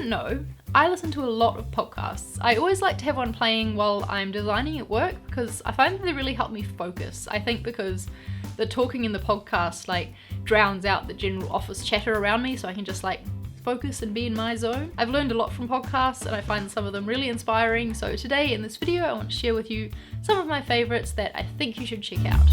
don't know, I listen to a lot of podcasts. I always like to have one playing while I'm designing at work because I find that they really help me focus. I think because the talking in the podcast like drowns out the general office chatter around me, so I can just like focus and be in my zone. I've learned a lot from podcasts and I find some of them really inspiring, so today in this video I want to share with you some of my favorites that I think you should check out.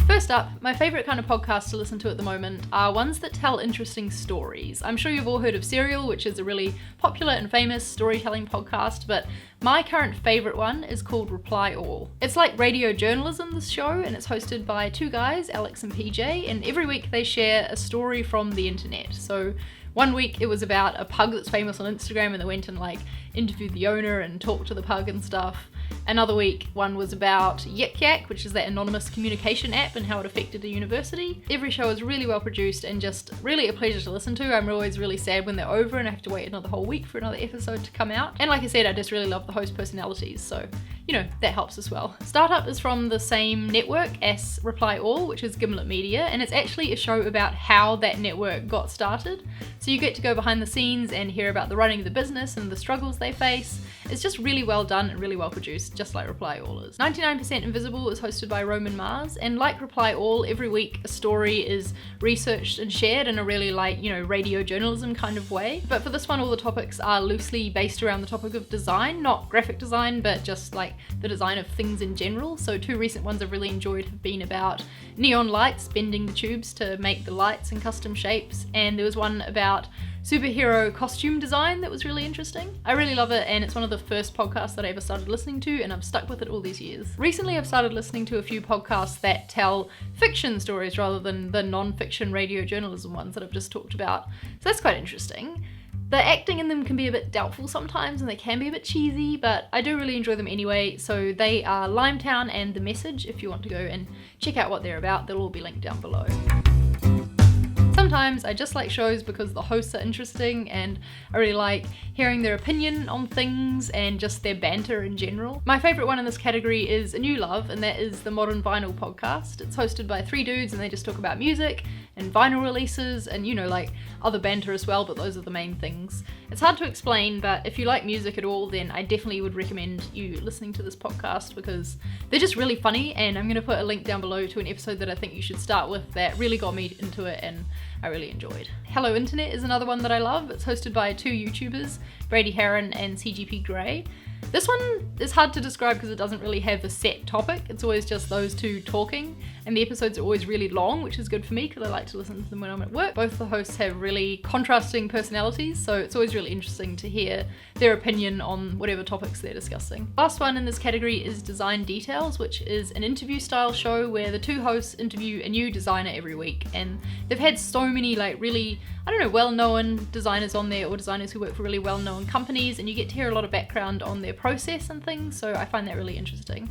First up, my favourite kind of podcast to listen to at the moment are ones that tell interesting stories. I'm sure you've all heard of Serial, which is a really popular and famous storytelling podcast, but my current favourite one is called Reply All. It's like radio journalism, this show, and it's hosted by two guys, Alex and PJ, and every week they share a story from the internet. So one week it was about a pug that's famous on Instagram and they went and like interviewed the owner and talked to the pug and stuff. Another week, one was about Yik Yak, which is that anonymous communication app and how it affected a university. Every show is really well produced and just really a pleasure to listen to. I'm always really sad when they're over and I have to wait another whole week for another episode to come out. And like I said, I just really love the host personalities, so you know, that helps as well. Startup is from the same network as Reply All, which is Gimlet Media, and it's actually a show about how that network got started. So you get to go behind the scenes and hear about the running of the business and the struggles they face. It's just really well done and really well produced, just like Reply All is. 99% Invisible is hosted by Roman Mars, and like Reply All, every week a story is researched and shared in a really like, you know, radio journalism kind of way. But for this one, all the topics are loosely based around the topic of design, not graphic design, but just like the design of things in general. So two recent ones I've really enjoyed have been about neon lights, bending the tubes to make the lights in custom shapes, and there was one about superhero costume design that was really interesting. I really love it, and it's one of the first podcasts that I ever started listening to, and I've stuck with it all these years. Recently I've started listening to a few podcasts that tell fiction stories rather than the non-fiction radio journalism ones that I've just talked about, so that's quite interesting. The acting in them can be a bit doubtful sometimes and they can be a bit cheesy, but I do really enjoy them anyway. So they are Limetown and The Message. If you want to go and check out what they're about, they'll all be linked down below. Sometimes I just like shows because the hosts are interesting and I really like hearing their opinion on things and just their banter in general. My favourite one in this category is a new love, and that is the Modern Vinyl podcast. It's hosted by three dudes and they just talk about music and vinyl releases and, you know, like other banter as well, but those are the main things. It's hard to explain, but if you like music at all, then I definitely would recommend you listening to this podcast because they're just really funny, and I'm going to put a link down below to an episode that I think you should start with that really got me into it and I really enjoyed. Hello Internet is another one that I love. It's hosted by two YouTubers, Brady Harron and CGP Grey. This one is hard to describe because it doesn't really have a set topic. It's always just those two talking, and the episodes are always really long, which is good for me because I like to listen to them when I'm at work. Both the hosts have really contrasting personalities, so it's always really interesting to hear their opinion on whatever topics they're discussing. Last one in this category is Design Details, which is an interview style show where the two hosts interview a new designer every week, and they've had so many like really, I don't know, well-known designers on there or designers who work for really well-known companies, and you get to hear a lot of background on their process and things, so I find that really interesting.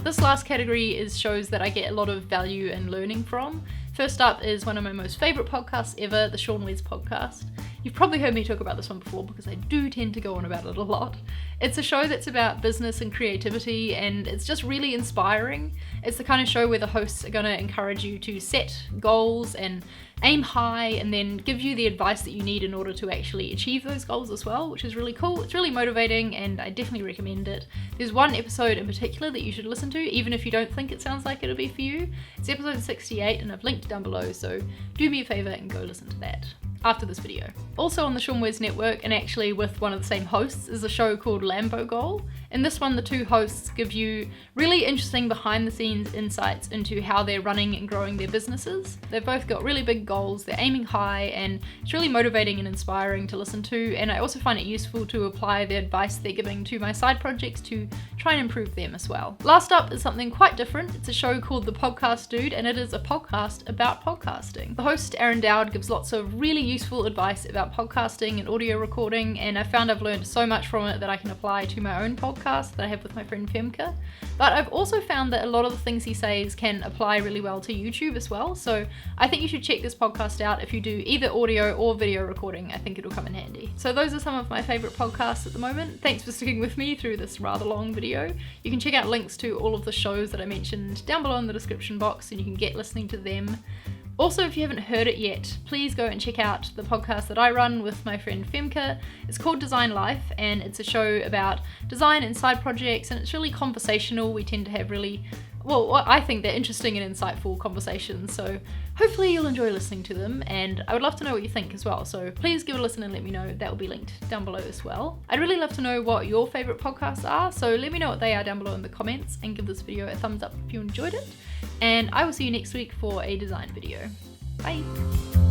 This last category is shows that I get a lot of value and learning from. First up is one of my most favourite podcasts ever, the Sean Wes podcast. You've probably heard me talk about this one before because I do tend to go on about it a lot. It's a show that's about business and creativity, and it's just really inspiring. It's the kind of show where the hosts are going to encourage you to set goals and aim high and then give you the advice that you need in order to actually achieve those goals as well, which is really cool. It's really motivating and I definitely recommend it. There's one episode in particular that you should listen to, even if you don't think it sounds like it'll be for you. It's episode 68 and I've linked it down below, so do me a favour and go listen to that after this video. Also on the Sean Wes network, and actually with one of the same hosts, is a show called Lambo Goal. In this one, the two hosts give you really interesting behind the scenes insights into how they're running and growing their businesses. They've both got really big goals, they're aiming high, and it's really motivating and inspiring to listen to, and I also find it useful to apply the advice they're giving to my side projects to try and improve them as well. Last up is something quite different. It's a show called The Podcast Dude, and it is a podcast about podcasting. The host, Aaron Dowd, gives lots of really useful advice about podcasting and audio recording, and I found I've learned so much from it that I can apply to my own podcast that I have with my friend Femke. But I've also found that a lot of the things he says can apply really well to YouTube as well, so I think you should check this podcast out if you do either audio or video recording. I think it'll come in handy. So those are some of my favourite podcasts at the moment. Thanks for sticking with me through this rather long video. You can check out links to all of the shows that I mentioned down below in the description box, and you can get listening to them Also, if you haven't heard it yet, please go and check out the podcast that I run with my friend Femke. It's called Design Life, and it's a show about design and side projects, and it's really conversational. We tend to have I think they're interesting and insightful conversations, so hopefully you'll enjoy listening to them, and I would love to know what you think as well, so please give it a listen and let me know. That will be linked down below as well. I'd really love to know what your favourite podcasts are, so let me know what they are down below in the comments, and give this video a thumbs up if you enjoyed it, and I will see you next week for a design video. Bye!